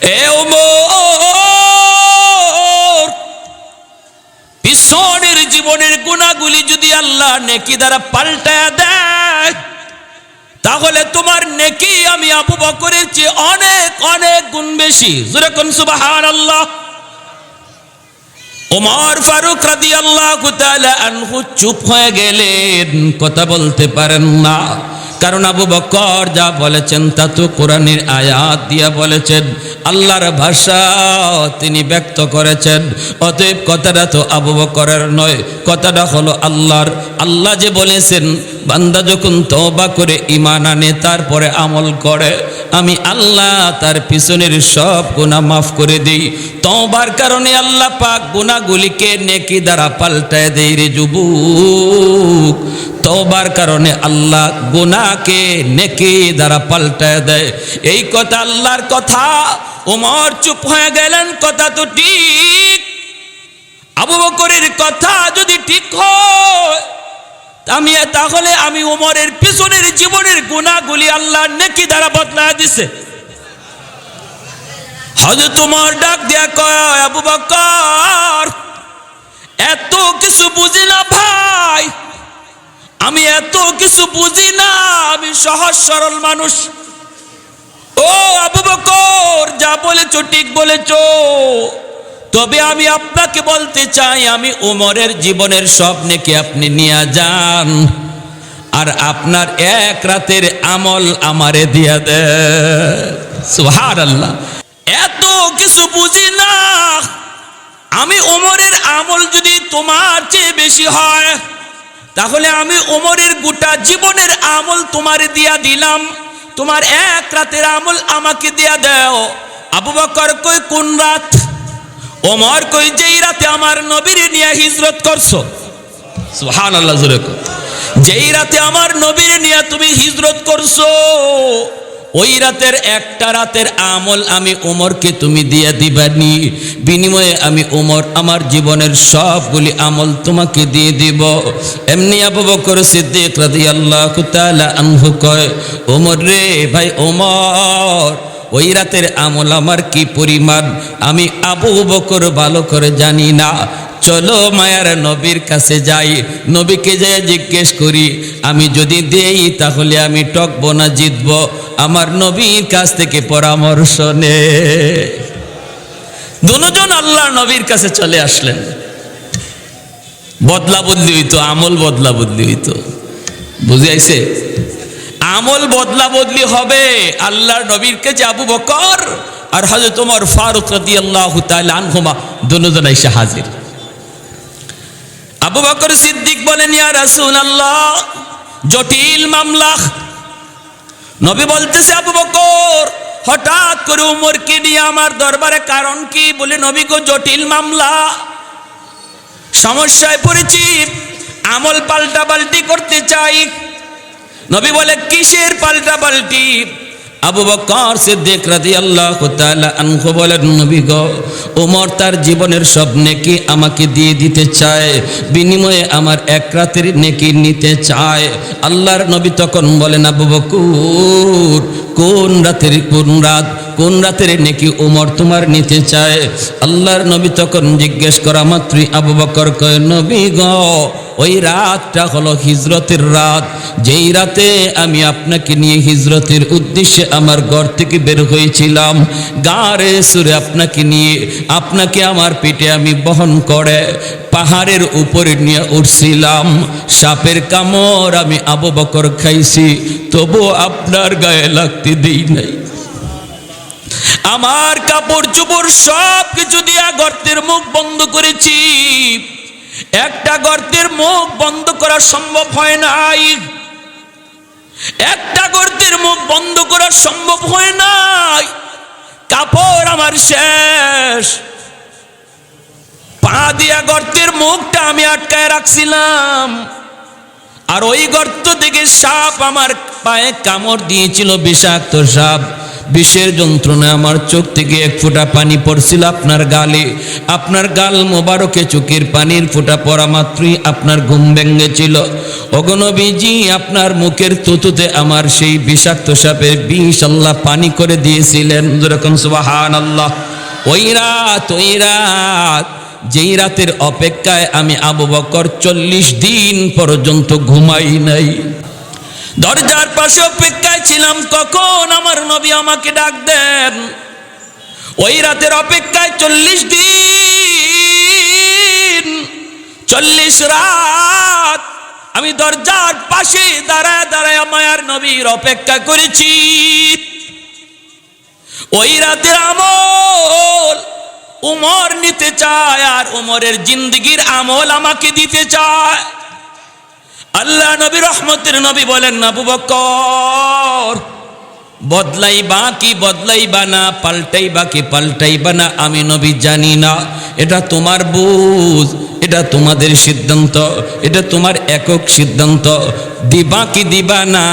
এ ওমর, পিছনের জীবনের গুনাহগুলি যদি আল্লাহ নেকি দ্বারা পাল্টায়া দেয়, তাহলে তোমার নেকি আমি আবু বকরের চেয়ে অনেক অনেক গুণ বেশি। জোরে কোন সুবহানাল্লাহ। ওমর ফারুক রাদিয়াল্লাহু তাআলা আনহু চুপ হয়ে গেলেন, কথা বলতে পারেন না। কারণ আবু বকর যা বলেছেন তা তো কোরআনের আয়াত দিয়া বলেছেন, আল্লাহর ভাষা তিনি ব্যক্ত করেছেন। অতএব কথাটা তো আবু বকরের নয়, কথাটা হলো আল্লাহর। আল্লাহ যে বলেছেন বান্দা যখন তওবা করে ঈমান আনে তারপরে আমল করে, আমি আল্লাহ তার পিছনের সব গুনাহ মাফ করে দিই। তওবার কারণে আল্লাহ পাক গুনাহগুলিকে নেকি দ্বারা পাল্টায় দেয় রে যুবক। তওবার কারণে আল্লাহ গুনাহকে নেকি দ্বারা পাল্টায় দেয়। এই কথা আল্লাহর কথা। ওমর চুপ হয়ে গেলেন, কথা তো ঠিক। আবু বকরের কথা যদি ঠিক হয় তাহলে আমি ওমরের পিছনের জীবনের গুনাহগুলি আল্লাহ নেকি দ্বারা বদলায় দিছে। হযরত ওমর ডাক দিয়া কয়, আবু বকর, এত কিছু বুঝি না ভাই, আমি এত কিছু বুঝি না, আমি সহজ সরল মানুষ। ও আবু বকর, যা বলেছো ঠিক বলেছো, তবে আমি আপনাকে বলতে চাই, আমি ওমরের জীবনের সব নেকি আপনি নিয়ে যান, আর আপনার এক রাতের আমল আমারে দিয়া দেন। সুবহানাল্লাহ। এত কিছু বুঝি না, আমি ওমরের আমল যদি তোমার চেয়ে বেশি হয়, তাহলে আমি ওমরের গোটা জীবনের আমল তোমারে দিয়া দিলাম, তোমার এক রাতের আমল আমাকে দিয়া দাও। আবু বকর কই, কোন রাত? ওমর কই, যেই রাতে আমার নবীর নিয়ে হিজরত করছো। সুবহানাল্লাহ। জোরে কই, যেই রাতে আমার নবীর নিয়ে তুমি হিজরত করছো, ওই রাতের একটা রাতের আমল আমি ওমরকে তুমি দিয়ে দিবানি, বিনিময়ে আমি ওমর আমার জীবনের সবগুলি আমল তোমাকে দিয়ে দিব। এমনি আবু বকর সিদ্দিক রাদিয়াল্লাহু তাআলা আনহু কয়, ওমর রে ভাই ওমর, ওই রাতের আমল আমার কি পরিমাণ আমি আবু বকর ভালো করে জানি না। চলো মায়ার নবীর কাছে যাই, নবীকে যাই জিজ্ঞেস করি, আমি যদি দেই তাহলে আমি টকবো না জিতবো। আমার নবীর কাছ থেকে পরামর্শ নে। দুজন আল্লাহর নবীর কাছে চলে আসলেন। বদলা বদলি হইতো, আমল বদলা বদলি হইতো। বুঝে আইছে? আমল বদলা বদলি হবে। আল্লাহর নবীর কাছে আবু বকর আর হযরত ওমর ফারুক রাদিয়াল্লাহু তাআলা আনহুমা দুজন এসে হাজির। আবু বকর সিদ্দিক বলেন, ইয়া রাসূলুল্লাহ, জটিল মামলা। নবী বলতেছে, আবু বকর, হঠাৎ করে ওমরকে নিয়ে আমার দরবারে কারণ কি? বলে, নবী গো, জটিল মামলা, সমস্যায় পড়েছি, আমল পাল্টা পাল্টি করতে চাই। নবী বলে, কিসের পাল্টা পাল্টি? আবু বকর সিদ্দিক রাদিয়াল্লাহু তাআলা আনহু বলেন, নবী গো, ওমর তার জীবনের সব নেকি আমাকে দিয়ে দিতে চায়, বিনিময়ে আমার এক রাতের নেকি নিতে চায়। আল্লাহর নবী তখন বলেন, আবু বকর, কোন রাতের নেকি ওমর তোমার নিতে চায়? আল্লাহর নবী তখন জিজ্ঞেস করা মাত্রই আবু বকর কয়, নবী গো, ওই রাতটা হলো হিজরতের রাত, যেই রাতে আমি আপনাকে নিয়ে হিজরতের উদ্দেশ্যে আমার ঘর থেকে বের হয়েছিলাম, গাড়ে সুরে আপনাকে নিয়ে, আপনাকে আমার পিঠে আমি বহন করে পাহাড়ের উপরে নিয়ে উঠছিলাম। সাপের কামড় আমি আবু বকর খাইছি, তবু আপনার গায়ে লাগতে দেই নাই। আমার কাপড় চোপড় সব কিছু দিয়া গর্তের মুখ বন্ধ করেছি, একটা গর্তের মুখ বন্ধ করা সম্ভব হয় নাই, একটা গর্তের মুখ বন্ধ করা সম্ভব হয় নাই। কাপড় আমার শেষ, পা দিয়া গর্তের মুখটা আমি আটকায় রাখছিলাম, আর ওই গর্ত থেকে সাপ আমার পায়ে কামড় দিয়েছিল, বিষাক্ত সাপ। বিষের যন্ত্রণায় আমার চোখ থেকে এক ফোঁটা পানি পড়ছিল আপনার গালে। আপনার গাল মোবারকে চোখের পানির ফোঁটা পড়া মাত্রই আপনার ঘুম ভেঙেছিল। ওগো নবীজি, আপনার মুখের তুতুতে আমার সেই বিষাক্ত সাপের বিষ আল্লাহ পানি করে দিয়েছিলেন। যেরকম সুবহানাল্লাহ। ওই রাত যেই রাতের অপেক্ষায় আমি আবু বকর 40 দিন পর্যন্ত ঘুমাই নাই। দরজার পাশে অপেক্ষায় ছিলাম কখন আমার নবী আমাকে ডাক দেন। ওই রাতের অপেক্ষায় 40 দিন 40 রাত আমি দরজার পাশে দাঁড়ায় দাঁড়ায় মায়ার নবীর অপেক্ষা করেছি। ওই রাতের আমল উমর নিতে চায়, আর উমরের জিন্দেগির আমল আমাকে দিতে চায়। আল্লাহ নবী রহমতের নবী বলেন, আবু বকর, বদলাইবা কি বদলাইবা না, পাল্টাইবা কি পাল্টাইবা না, আমি নবী জানি না। এটা তোমার বুঝ, এটা তোমাদের সিদ্ধান্ত, এটা তোমার একক সিদ্ধান্ত। দিবা কি দিবা না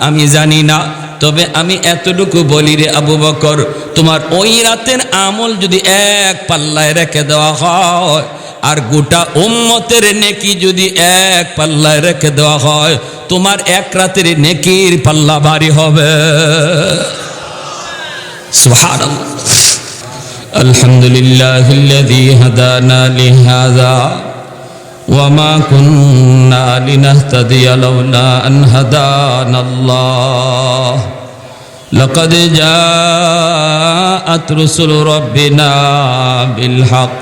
আমি জানি না, তবে আমি এতটুকু বলি রে আবু বকর, তোমার ওই রাতের আমল যদি এক পাল্লায় রেখে দেওয়া হয়, আর গোটা উম্মতের নেকি যদি এক পাল্লায় রেখে দেওয়া হয়, তোমার এক রাতের নেকির পাল্লা ভারী হবে। সুবহানাল্লাহ। আলহামদুলিল্লাহিল্লাযী হাদানা লিহাযা ওয়া মা কুন্না লিনাহতাদিয়া লাউলা আন হাদানাল্লাহ। লাকাদ জাআত রুসুলু রাব্বিনা বিল হক।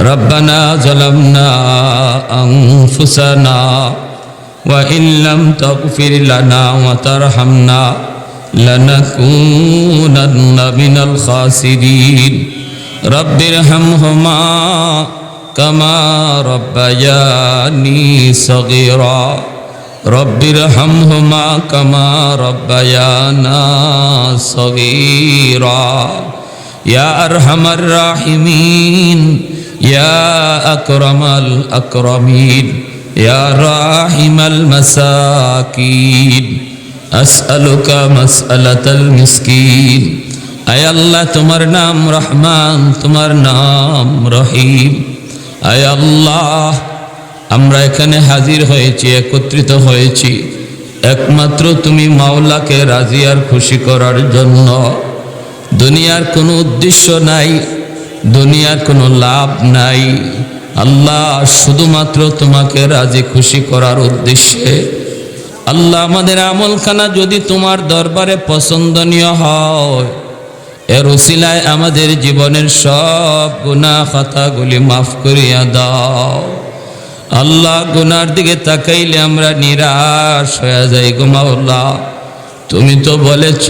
রব্বানা যালামনা আনফুসানা ওয়া ইন লাম তাগফির লানা ওয়া তারহামনা লানাকুনান্না মিনাল খাসিরিন। রব্বিরহামহুমা কামা রব্বায়ানি সগীরা। রব্বিরহামহুমা কামা রব্বায়ানা সগীরা। ইয়া আরহামার রাহিমিন, ইয়া আকরামাল আকরামিন, ইয়া রাহিমাল মাসাকিন, আসআলুকা মাসআলাতাল মিসকিন। আয় আল্লাহ, তোমার নাম রহমান, তোমার নাম রহিম। আয় আল্লাহ, আমরা এখানে হাজির হয়েছি, একত্রিত হয়েছি একমাত্র তুমি মাওলাকে রাজি আর খুশি করার জন্য। দুনিয়ার কোনো উদ্দেশ্য নাই, দুনিয়ার কোনো লাভ নাই। আল্লাহ, শুধুমাত্র তোমাকে রাজি খুশি করার উদ্দেশ্যে। আল্লাহ, আমাদের আমলখানা যদি তোমার দরবারে পছন্দনীয় হয়, এর উসিলায় আমাদের জীবনের সব গুনাহ খাতাগুলি মাফ করিয়া দাও। আল্লাহ, গুনার দিকে তাকাইলে আমরা নিরাশ হয়ে যাই গো মাওলা। তুমি তো বলেছ,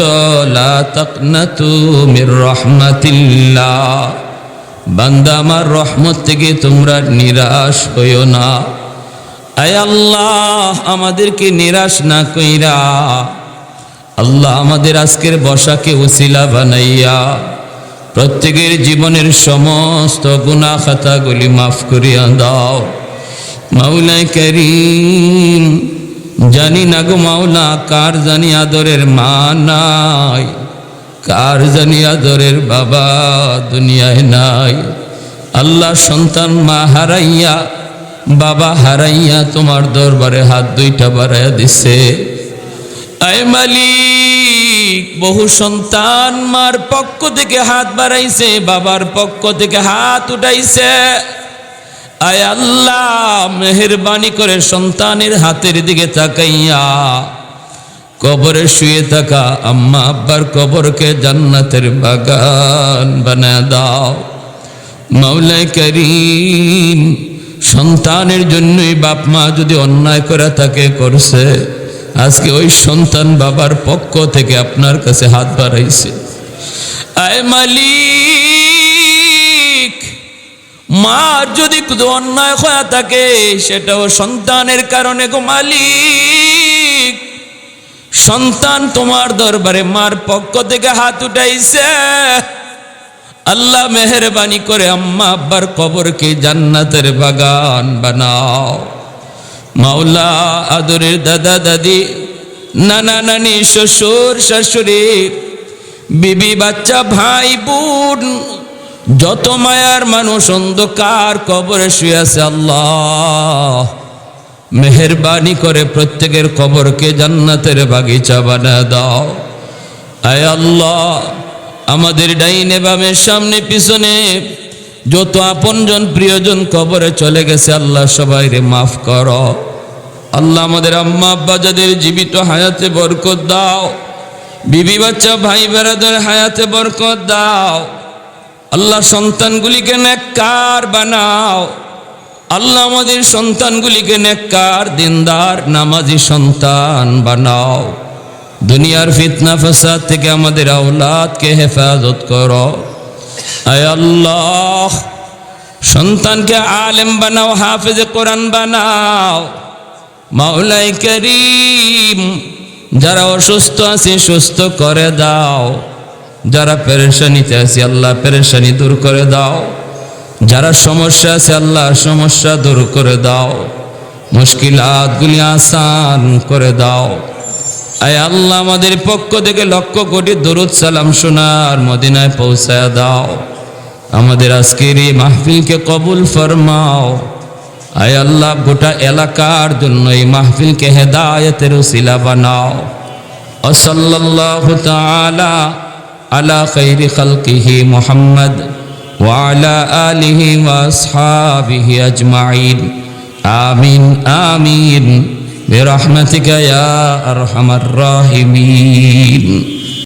লা তাকনাতু মির রাহমাতিল্লাহ, বান্দা আমার রহমত থেকে তোমরা নিরাশ হইও না। আয় আল্লাহ, আমাদেরকে নিরাশ না কইরা আল্লাহ আমাদের আজকের বসাকে উসিলা বানাইয়া প্রত্যেকের জীবনের সমস্ত গুনাহ খাতাগুলি মাফ করিয়া দাও। মাওলা করিম, জানি না গো মাওলা, কার জানি আদরের মা নাই, কার জানি আদরের বাবা দুনিয়ায় নাই। আল্লাহ, সন্তান মা হারাইয়া, বাবা হারাইয়া তোমার দরবারে হাত দুইটা বাড়াইয়া দিছে। আয় মালিক, বহু সন্তান মার পক্ষ থেকে হাত বাড়াইছে, বাবার পক্ষ থেকে হাত উঠাইছে। আয় আল্লাহ, মেহেরবানি করে সন্তানের হাতের দিকে তাকাইয়া কবরে শুয়ে থাকা আম্মা আব্বার কবরকে জান্নাতের বাগান বানায় দাও। মাওলা করিম, সন্তানের জন্যই বাপ মা যদি অন্যায় করে থাকে করছে, আজকে ওই সন্তান বাবার পক্ষ থেকে আপনার কাছে হাত বাড়াইছে। আয় মালিক, মার যদি কোনো অন্যায় হয়ে থাকে সেটাও সন্তানের কারণে গো মালিক। সন্তান তোমার দরবারে মার পক্ষ থেকে হাত উঠাইছে। আল্লাহ, মেহেরবানি করে আম্মা আব্বার কবরকে জান্নাতের বাগান বানাও। মাওলা, আদরের দাদা দাদি, নানা নানি, শ্বশুর শাশুড়ি, বিবি বাচ্চা ভাই বোন যত মায়ার মানুষ অন্ধকার কবরে শুয়ে আছে, আল্লাহ মেহেরবানি করে প্রত্যেকের কবরকে জান্নাতের বাগিচা বানায় দাও। আয় আল্লাহ, আমাদের ডাইনে বামে সামনে পিছনে যত আপনজন প্রিয়জন কবরে চলে গেছে, আল্লাহ সবাইরে মাফ করো। আল্লাহ আমাদের আম্মা আব্বা যাদের জীবিত হায়াতে বরকত দাও, বিবি বাচ্চা ভাই বেরাদের হায়াতে বরকত দাও। আল্লাহ সন্তানগুলিকে নেককার বানাও। আল্লাহ আমাদের সন্তানগুলিকে নেককার দিনদার নামাজি সন্তান বানাও। দুনিয়ার ফিতনা ফাসাদ থেকে আমাদের আওলাদকে হেফাজত করো। আয় আল্লাহ, সন্তানকে আলেম বানাও, হাফেজে কোরআন বানাও। মাওলাই করিম, যারা অসুস্থ আছে সুস্থ করে দাও, যারা পেরেশানিতে আছে আল্লাহ পেরেশানি দূর করে দাও, যারা সমস্যা আছে আল্লাহ সমস্যা দূর করে দাও, মুশকিলাতগুলি আসান করে দাও। আয় আল্লাহ, আমাদের পক্ষ থেকে লক্ষ কোটি দরুদ সালাম সোনার মদিনায় পৌঁছায় দাও। আমাদের আজকের এই মাহফিলকে কবুল ফরমাও। আয় আল্লাহ, গোটা এলাকার জন্য এই মাহফিলকে হেদায়েতের উসিলা বানাও। সাল্লাল্লাহু তাআলা আলা খাইরি খালকিহি মুহাম্মদ ওয়া আলা আলিহি ওয়া আসহাবিহি আজমাইন। আমিন আমিন বিরহমাতিকা ইয়া আরহামার রাহিমিন।